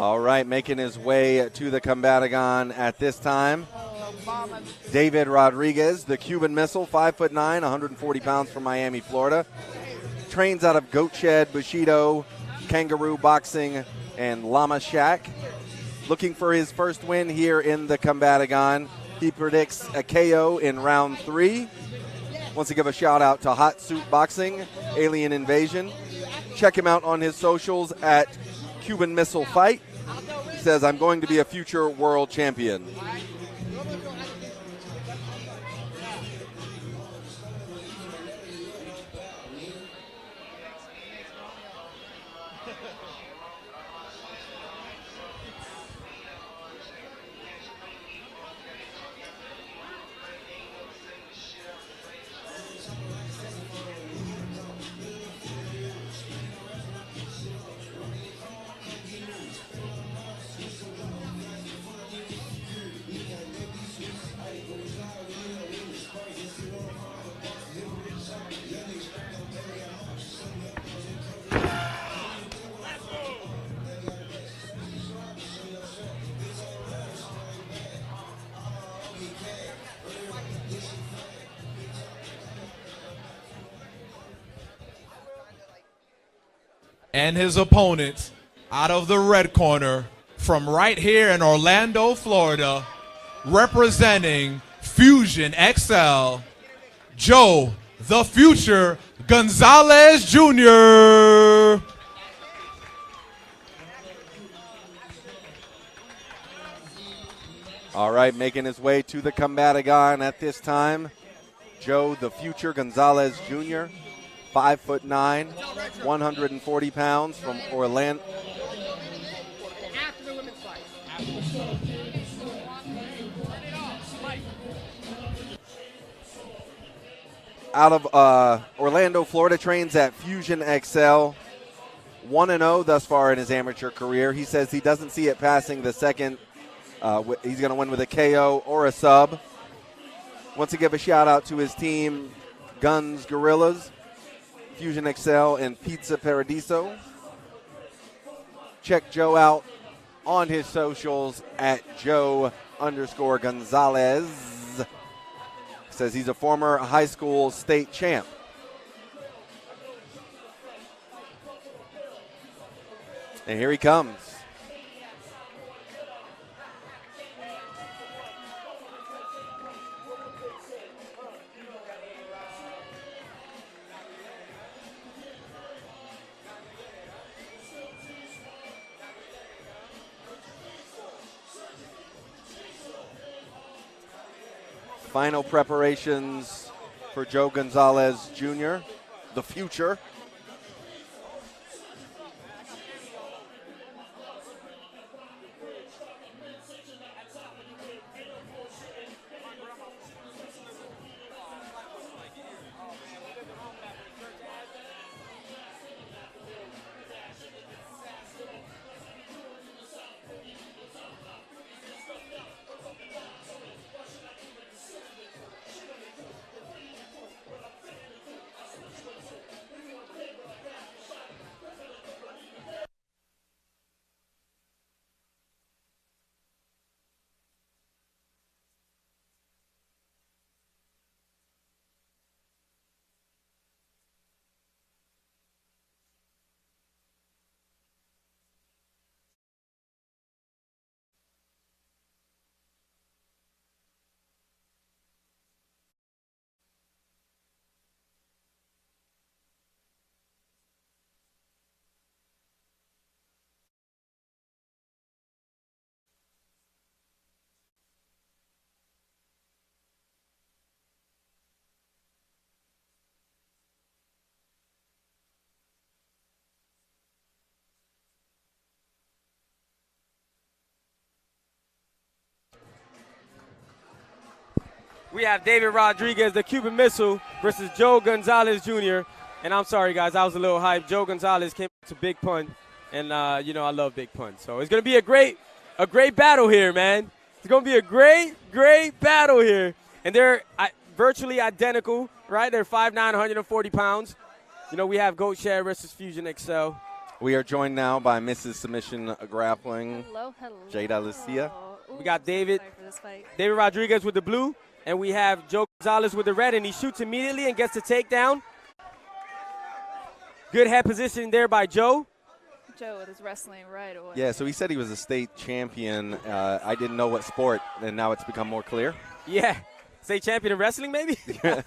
All right, making his way to the Combatagon at this time, David Rodriguez, the Cuban Missile, 5'9", 140 pounds from Miami, Florida. Trains out of Goat Shed, Bushido, Kangaroo Boxing, and Llama Shack. Looking for his first win here in the Combatagon. He predicts a KO in round 3. Wants to give a shout out to Hot Suit Boxing, Alien Invasion. Check him out on his socials at Cuban Missile Fight. He says, I'm going to be a future world champion. And his opponent out of the red corner from right here in Orlando, Florida, representing Fusion XL, Joe the Future Gonzalez Jr. All right, making his way to the Combatagon at this time, Joe the Future Gonzalez Jr., 5'9", 140 pounds from Orlando. Out of Orlando, Florida, trains at Fusion XL. 1-0 thus far in his amateur career. He says he doesn't see it passing the second. He's going to win with a KO or a sub. Wants to give a shout out to his team, Gunz Gorillas, Fusion XL, and Pizza Paradiso. Check Joe out on his socials at Joe_Gonzalez. Says he's a former high school state champ. And here he comes. Final preparations for Joe Gonzalez Jr., the future. We have David Rodriguez, the Cuban Missile, versus Joe Gonzalez Jr. And I'm sorry, guys, I was a little hyped. Joe Gonzalez came to Big Pun, and, you know, I love Big Pun. So it's going to be a great battle here, man. It's going to be a great battle here. And they're virtually identical, right? They're 5'9", 140 pounds. You know, we have Goat Shed versus Fusion XL. We are joined now by Mrs. Submission Grappling, Hello, hello. Jada Lucia. We got David. Sorry for this fight. David Rodriguez with the blue, and we have Joe Gonzalez with the red, and he shoots immediately and gets the takedown. Good head position there by Joe. Joe with his wrestling right away. Yeah, so he said he was a state champion. I didn't know what sport, and now it's become more clear. Yeah. State champion in wrestling, maybe? I've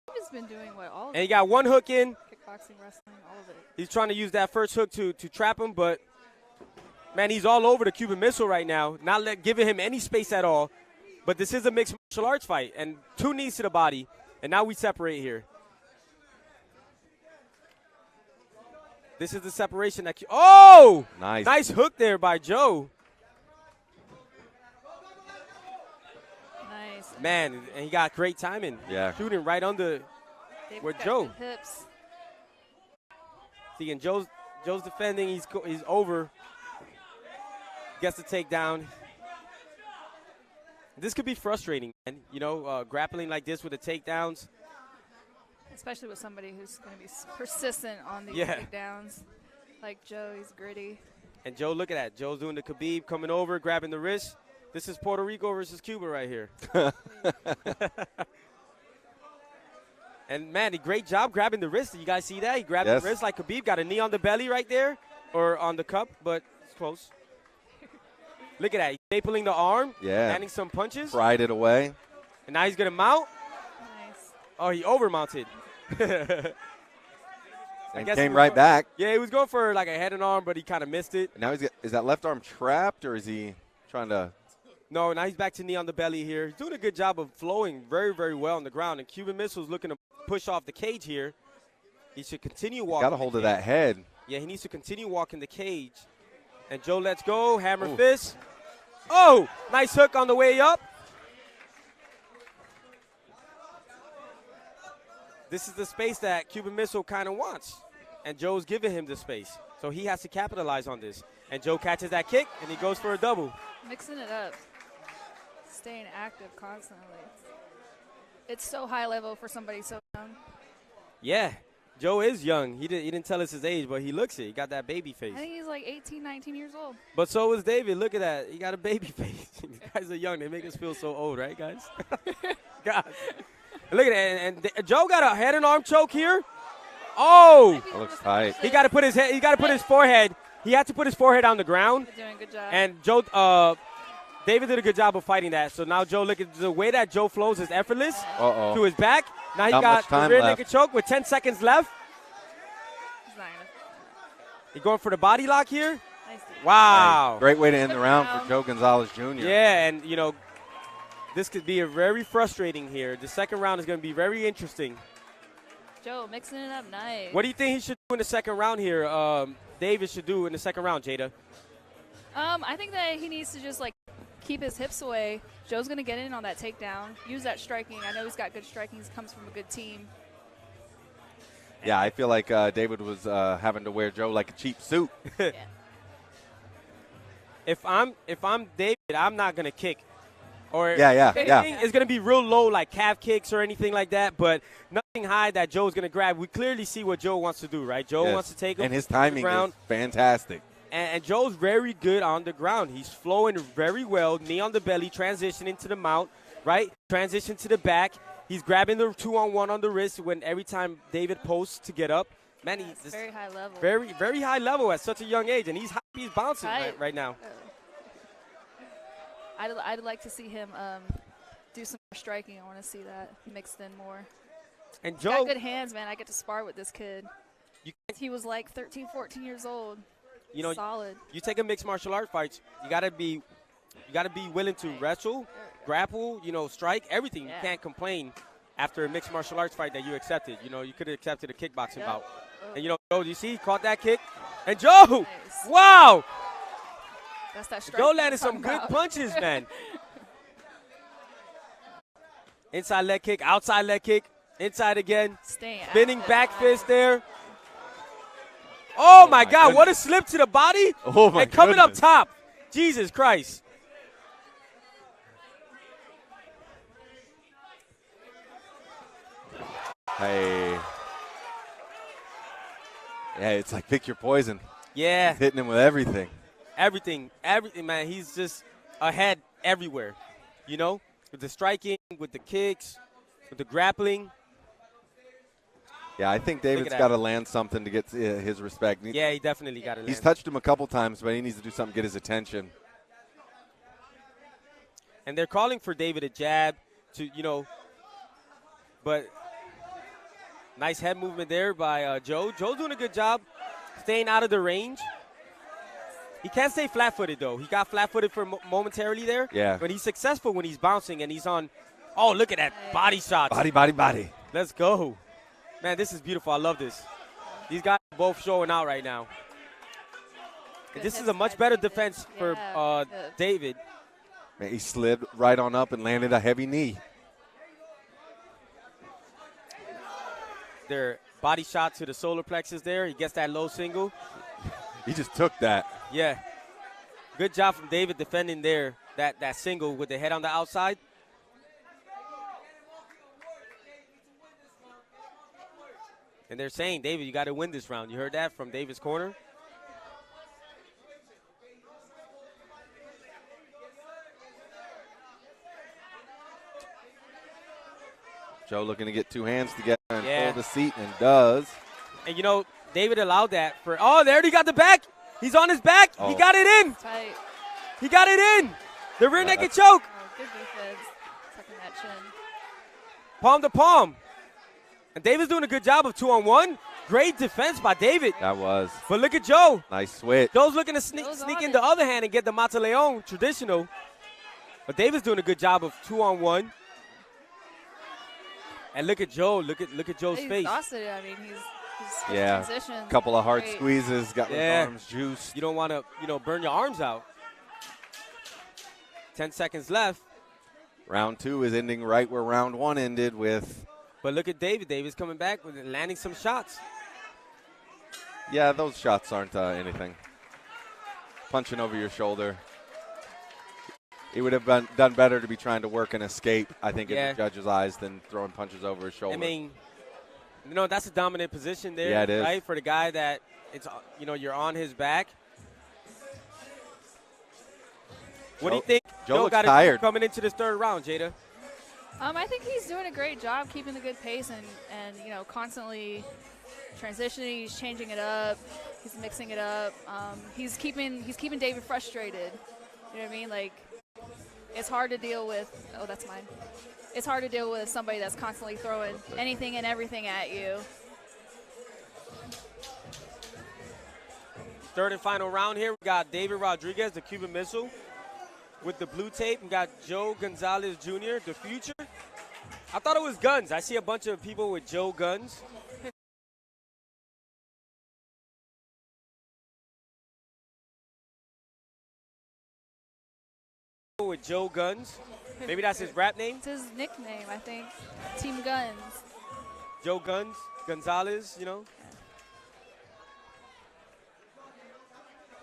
always been doing what all of And he got one hook in. kickboxing, wrestling, all of it. He's trying to use that first hook to trap him, but, man, he's all over the Cuban missile right now, not giving him any space at all. But this is a mixed martial arts fight, and 2 knees to the body, and now we separate here. This is the separation that – oh! Nice. Nice hook there by Joe. Nice. Man, and he got great timing. Yeah. Shooting right under They've with got Joe. good hips. See, and Joe's defending. He's over. Gets the takedown. This could be frustrating, man. You know, grappling like this with the takedowns. Especially with somebody who's going to be persistent on these Yeah. takedowns. Like Joe, he's gritty. And Joe, look at that. Joe's doing the Khabib, coming over, grabbing the wrist. This is Puerto Rico versus Cuba right here. And, man, a great job grabbing the wrist. Did you guys see that? He grabbed Yes. the wrist like Khabib. Got a knee on the belly right there, or on the cup, but it's close. Look at that. He's stapling the arm, Yeah. landing some punches. Fried it away. And now he's going to mount. Nice. Oh, he overmounted. And guess he came was right going- back. Yeah, he was going for like a head and arm, but he kind of missed it. Now is that left arm trapped, or is he trying to? No, now he's back to knee on the belly here. He's doing a good job of flowing very, very well on the ground. And Cuban Missile's looking to push off the cage here. He should continue walking. Got a hold of that head. Yeah, he needs to continue walking the cage. And Joe lets go, hammer Ooh. fist. Oh, nice hook on the way up. This is the space that Cuban Missile kind of wants. And Joe's giving him the space. So he has to capitalize on this. And Joe catches that kick, and he goes for a double. Mixing it up. Staying active constantly. It's so high level for somebody so young. Yeah, Joe is young. He didn't tell us his age, but he looks it. He got that baby face. I think he's like 18, 19 years old. But so is David. Look at that. He got a baby face. These guys are young. They make us feel so old, right, guys? God. Look at that. And Joe got a head and arm choke here. Oh, That looks tight. he got to put his head. He got to put his forehead. He had to put his forehead on the ground. They're doing a good job. And Joe, David did a good job of fighting that. So now Joe, look at the way that Joe flows is effortless Uh-oh. to his back. Now he Not got much the time rear left. naked choke with 10 seconds left. He's not gonna. He going for the body lock here. Nice. Wow. Great way to end the round for Joe Gonzalez Jr. Yeah, and, you know, this could be a very frustrating here. The second round is going to be very interesting. Joe mixing it up nice. What do you think he should do in the second round here? David should do in the second round, Jada. I think that he needs to just like keep his hips away. Joe's gonna get in on that takedown. Use that striking. I know he's got good striking. He comes from a good team. Yeah, I feel like David was having to wear Joe like a cheap suit. Yeah. If I'm David, I'm not going to kick. Or Yeah. It's going to be real low, like calf kicks or anything like that, but nothing high that Joe's going to grab. We clearly see what Joe wants to do, right? Joe Yes. wants to take him And his to the timing ground. is fantastic. And Joe's very good on the ground. He's flowing very well, knee on the belly, transitioning to the mount, right? Transition to the back. He's grabbing the 2-on-1 on the wrist when every time David posts to get up. Man, It's he's very high level. very, very high level at such a young age, and he's bouncing right now. I'd like to see him do some more striking. I want to see that mixed in more. And He's Joe, got good hands, man. I get to spar with this kid. You- He was like 13, 14 years old. you know, Solid. you take a mixed martial arts fight, you gotta be willing to wrestle, grapple, strike, everything. Yeah. You can't complain after a mixed martial arts fight that you accepted. You know, you could have accepted a kickboxing Yep. bout. And Joe, you see, he caught that kick, and Joe, Nice. wow, That's that striking. Joe I'm landed some talking good about. punches, man. Inside leg kick, outside leg kick, inside again, Staying spinning active. back fist there. Oh my my God! What a goodness. slip to the body! Oh, my And coming up goodness. top, Jesus Christ! Hey. Yeah, it's like pick your poison. Yeah. He's hitting him with everything. Everything, man. He's just ahead everywhere, you know, with the striking, with the kicks, with the grappling. Yeah, I think David's got to land something to get his respect. Yeah, he definitely got to land. He's touched him a couple times, but he needs to do something to get his attention. And they're calling for David a jab to, you know, but nice head movement there by Joe. Joe's doing a good job staying out of the range. He can't stay flat-footed, though. He got flat-footed for momentarily there. Yeah. But he's successful when he's bouncing and he's on. Oh, look at that body shot. Body. Let's go. Man, this is beautiful. I love this. These guys are both showing out right now. This is a much better defense for David. Man, he slid right on up and landed a heavy knee. Their body shot to the solar plexus there. He gets that low single. He just took that. Yeah. Good job from David defending there, that single with the head on the outside. And they're saying, David, you got to win this round. You heard that from David's corner? Joe looking to get two hands together and hold the seat, and does. And, you know, David allowed that for – oh, there he got the back. He's on his back. Oh. He got it in. Tight. He got it in. The rear naked choke. Oh, good defense. Tucking that chin. Palm to palm. And David's doing a good job of 2-on-1. Great defense by David. That was. But look at Joe. Nice switch. Joe's looking to sneak in the other hand and get the Mata Leon traditional. But David's doing a good job of 2-on-1. And look at Joe. Look at Joe's face. He's exhausted. I mean, he's a couple of hard squeezes. Got his arms juiced. You don't want to, burn your arms out. 10 seconds left. Round 2 is ending right where round 1 ended with. But look at David. David's coming back with landing some shots. Yeah, those shots aren't anything. Punching over your shoulder. He would have done better to be trying to work an escape, I think, in the judge's eyes than throwing punches over his shoulder. I mean, that's a dominant position there, yeah, it is. right? For the guy that you're on his back. What do you think Joe looks got tired coming into this third round, Jada? I think he's doing a great job keeping the good pace and constantly transitioning. He's changing it up. He's mixing it up. He's keeping David frustrated. You know what I mean? Like, it's hard to deal with. Oh, that's mine. It's hard to deal with somebody that's constantly throwing anything and everything at you. Third and final round here. We got David Rodriguez, the Cuban Missile, with the blue tape. We got Joe Gonzalez Jr., the future. I thought it was Gunz. I see a bunch of people with Joe Gunz. With Joe Gunz. Maybe that's his rap name. It's his nickname, I think. Team Gunz. Joe Gonzalez,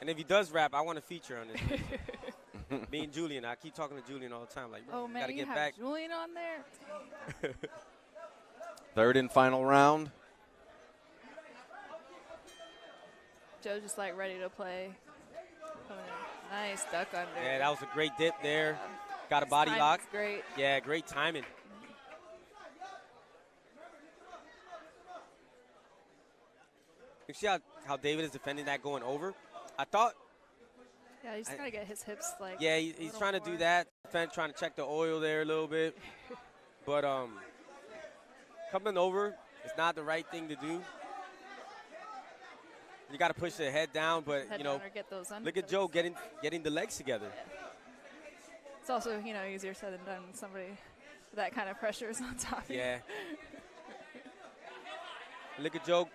And if he does rap, I want to feature on this. Me and Julian. I keep talking to Julian all the time. Like, bro, oh, man, gotta you get have back. Julian on there? Third and final round. Joe's just like ready to play. Coming in. Nice duck under. Yeah, that was a great dip there. Got a body lock. Great. Yeah, great timing. You see how David is defending that going over? I thought. Yeah, he's trying to get his hips like. Yeah, he's trying to do that. Trying to check the oil there a little bit. But coming over is not the right thing to do. You got to push the head down, but get those look at Joe getting the legs together. Yeah. It's also easier said than done when somebody with that kind of pressure is on top of you. Yeah. Look at Joe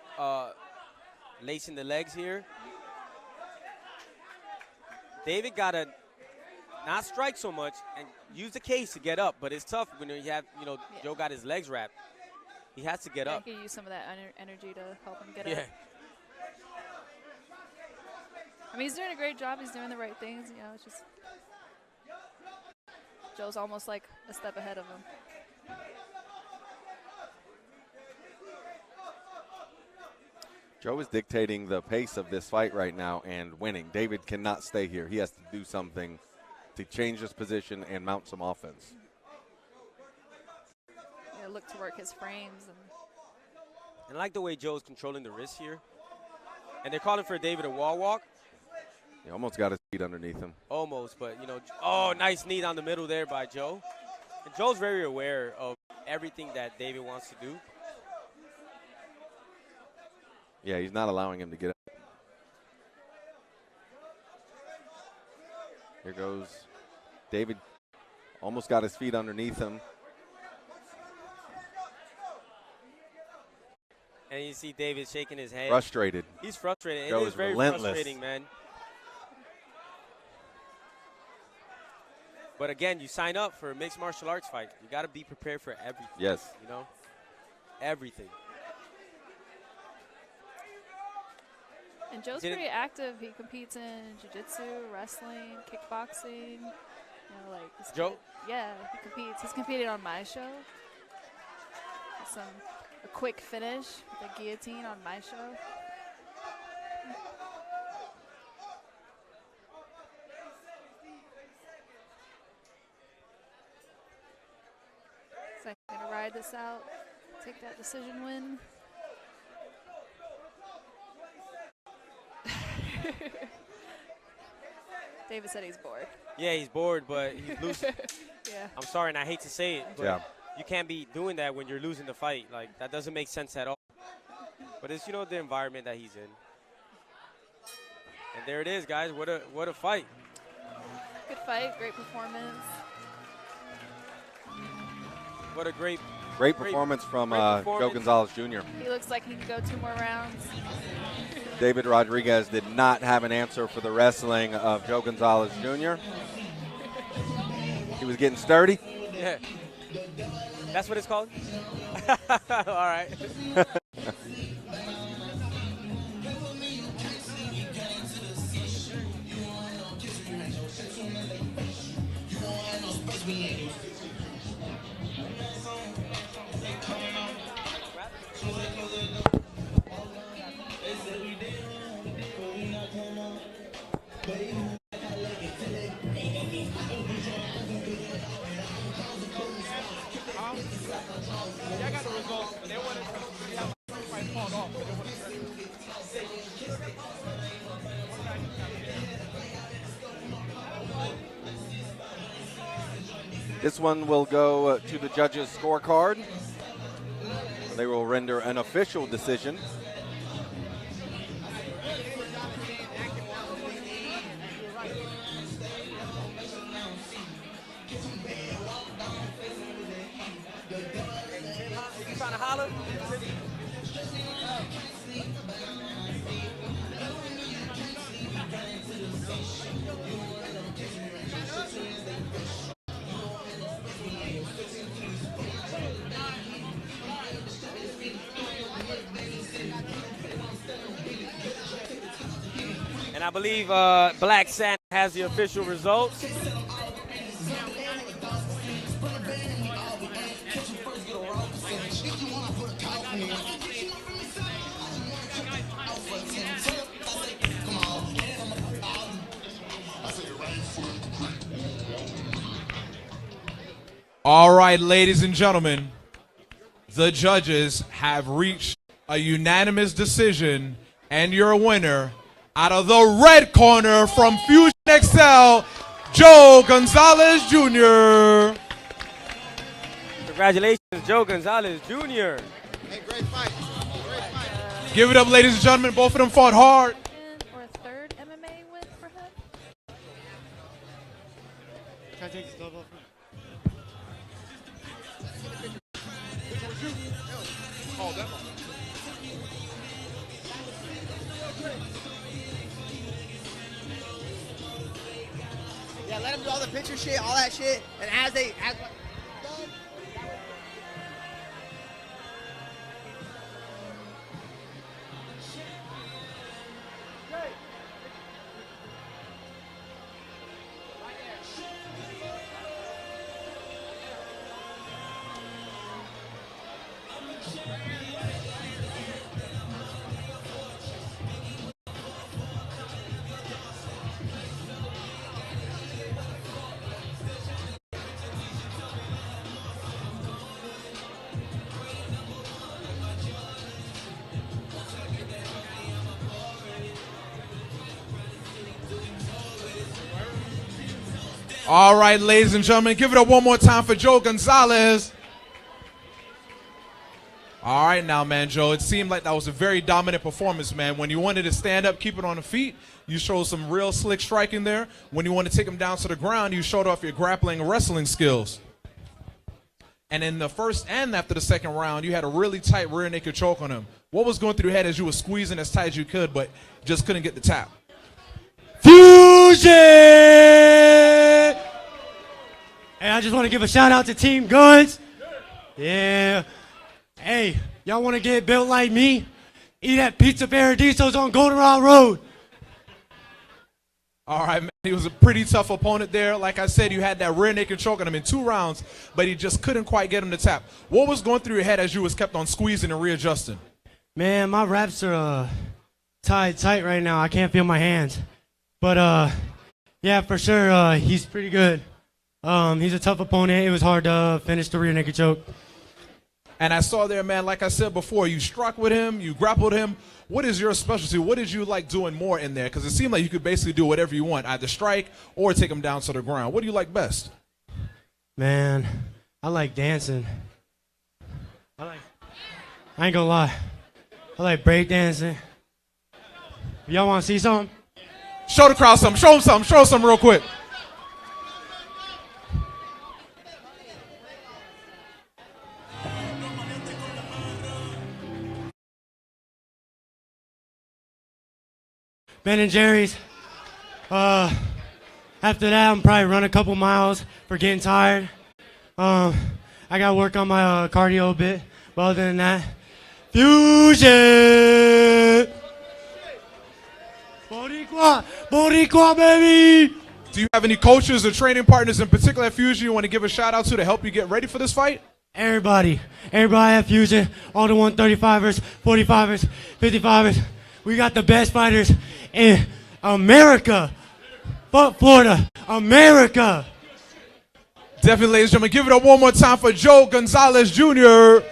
lacing the legs here. David got to not strike so much and use the case to get up, but it's tough when you have, Joe got his legs wrapped. He has to get up. He can use some of that energy to help him get yeah. up. I mean, he's doing a great job. He's doing the right things. It's just Joe's almost like a step ahead of him. Joe is dictating the pace of this fight right now and winning. David cannot stay here. He has to do something to change his position and mount some offense. Yeah, look to work his frames. And I like the way Joe's controlling the wrist here. And they're calling for David a wall walk. He almost got his feet underneath him. Almost, but, you know, oh, nice knee down the middle there by Joe. And Joe's very aware of everything that David wants to do. Yeah, he's not allowing him to get up. Here goes David. Almost got his feet underneath him. And you see David shaking his head. Frustrated. He's frustrated. Joe It is is very relentless. frustrating, man. But again, you sign up for a mixed martial arts fight. You got to be prepared for everything. Yes. You know, everything. And Joe's pretty active. He competes in jiu-jitsu, wrestling, kickboxing. You know, like Joe? Yeah, he competes. He's competed on my show. A quick finish with a guillotine on my show. So I'm gonna ride this out, take that decision win. David said he's bored. Yeah, he's bored, but he's losing. Yeah. I'm sorry, and I hate to say it, but Yeah. you can't be doing that when you're losing the fight. Like, that doesn't make sense at all. But it's, you know, the environment that he's in. And there it is, guys. What a fight. Good fight, great performance. What a great performance from performance. Joe Gonzalez Jr. He looks like he can go 2 more rounds. David Rodriguez did not have an answer for the wrestling of Joe Gonzalez Jr. He was getting sturdy. Yeah. That's what it's called? All right. This one will go to the judges' scorecard. They will render an official decision. You trying to holler? And I believe Black Santa has the official results. All right, ladies and gentlemen, the judges have reached a unanimous decision, and your winner, out of the red corner from Fusion XL, Joe Gonzalez Jr. Congratulations, Joe Gonzalez Jr. Hey, great fight. Great fight. Give it up, ladies and gentlemen. Both of them fought hard. Or a third MMA win for him. Can I take this glove off? Oh, that one. Yeah, let them do all the picture shit, all that shit, and as All right, ladies and gentlemen, give it up one more time for Joe Gonzalez. All right now, man, Joe, it seemed like that was a very dominant performance, man. When you wanted to stand up, keep it on the feet, you showed some real slick striking there. When you want to take him down to the ground, you showed off your grappling and wrestling skills. And in the first and after the second round, you had a really tight rear naked choke on him. What was going through your head as you were squeezing as tight as you could, but just couldn't get the tap? Fusion! Hey, I just want to give a shout out to Team Gunz. Yeah. Hey, y'all want to get built like me? Eat at Pizza Paradiso's on Goldenrod Road. All right, man. He was a pretty tough opponent there. Like I said, you had that rear naked choke on him in 2 rounds, but he just couldn't quite get him to tap. What was going through your head as you was kept on squeezing and readjusting? Man, my wraps are tight right now. I can't feel my hands. But, yeah, for sure, he's pretty good. He's a tough opponent. It was hard to finish the rear naked choke. And I saw there, man, like I said before, you struck with him, you grappled him. What is your specialty? What did you like doing more in there? Because it seemed like you could basically do whatever you want, either strike or take him down to the ground. What do you like best? Man, I like dancing. I ain't gonna lie. I like break dancing. Y'all want to see something? Show the crowd something. Show them something. Show them something real quick. Ben and Jerry's. After that, I'm probably run a couple miles for getting tired. I gotta work on my cardio a bit. But other than that, Fusion! Boricua, baby! Do you have any coaches or training partners in particular at Fusion you want to give a shout out to help you get ready for this fight? Everybody at Fusion, all the 135ers, 45ers, 55ers. We got the best fighters in America. Fuck Florida, America. Definitely, ladies and gentlemen, give it up one more time for Joe Gonzalez Jr.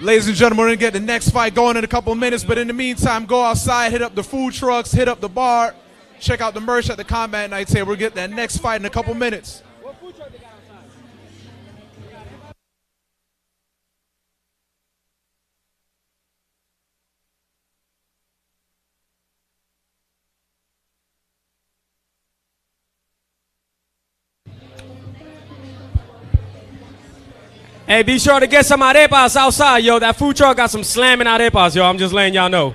Ladies and gentlemen, we're going to get the next fight going in a couple of minutes, but in the meantime, go outside, hit up the food trucks, hit up the bar, check out the merch at the Combat Night table. We'll get that next fight in a couple minutes. What food truck they got outside? Hey, be sure to get some arepas outside, yo. That food truck got some slamming arepas, yo. I'm just letting y'all know.